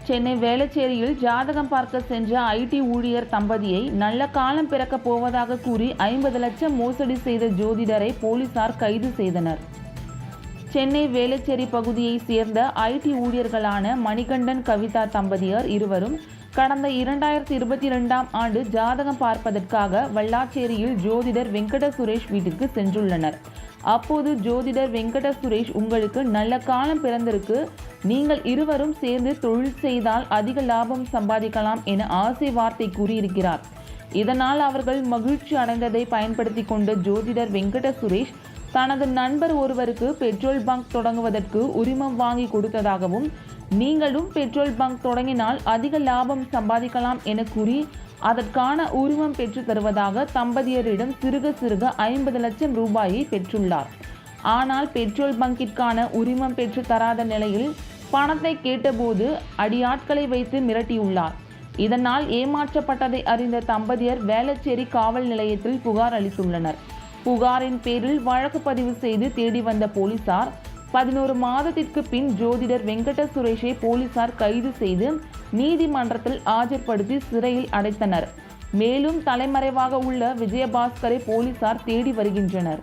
சென்னை வேளச்சேரியில் ஜாதகம் பார்க்க சென்ற ஐடி ஊழியர் தம்பதியை நல்ல காலம் பிறக்கப் போவதாக கூறி 50 லட்சம் மோசடி செய்த ஜோதிடரை போலீசார் கைது செய்தனர். சென்னை வேளச்சேரி பகுதியைச் சேர்ந்த ஐடி ஊழியர்களான மணிகண்டன் கவிதா தம்பதியர் இருவரும் கடந்த 2022ஆம் ஆண்டு ஜாதகம் பார்ப்பதற்காக வல்லாச்சேரியில் ஜோதிடர் வெங்கட சுரேஷ் வீட்டிற்கு சென்றுள்ளனர். அப்போது ஜோதிடர் வெங்கட சுரேஷ், உங்களுக்கு நல்ல காலம் பிறந்திருக்கு, நீங்கள் இருவரும் சேர்ந்து தொழில் செய்தால் அதிக லாபம் சம்பாதிக்கலாம் என ஆசை வார்த்தை கூறியிருக்கிறார். இதனால் அவர்கள் மகிழ்ச்சி அடைந்ததை பயன்படுத்தி கொண்ட ஜோதிடர் வெங்கட சுரேஷ் தனது நண்பர் ஒருவருக்கு பெட்ரோல் பங்க் தொடங்குவதற்கு உரிமம் வாங்கி கொடுத்ததாகவும், நீங்களும் பெட்ரோல் பங்க் தொடங்கினால் அதிக லாபம் சம்பாதிக்கலாம் என கூறி அதற்கான உரிமம் பெற்று தருவதாக தம்பதியரிடம் சிறுக 50 லட்சம் ரூபாயை பெற்றுள்ளார். ஆனால் பெட்ரோல் பங்கிற்கான உரிமம் பெற்று தராத நிலையில் பணத்தை கேட்டபோது அடியாட்களை வைத்து மிரட்டியுள்ளார். இதனால் ஏமாற்றப்பட்டதை அறிந்த தம்பதியர் வேளச்சேரி காவல் நிலையத்தில் புகார் அளித்துள்ளனர். புகாரின் பேரில் வழக்கு பதிவு செய்து தேடி வந்த போலீசார் 11 மாதத்திற்கு பின் ஜோதிடர் வெங்கட சுரேஷை போலீசார் கைது செய்து நீதிமன்றத்தில் ஆஜர்படுத்தி சிறையில் அடைத்தனர். மேலும் தலைமறைவாக உள்ள விஜயபாஸ்கரை போலீசார் தேடி வருகின்றனர்.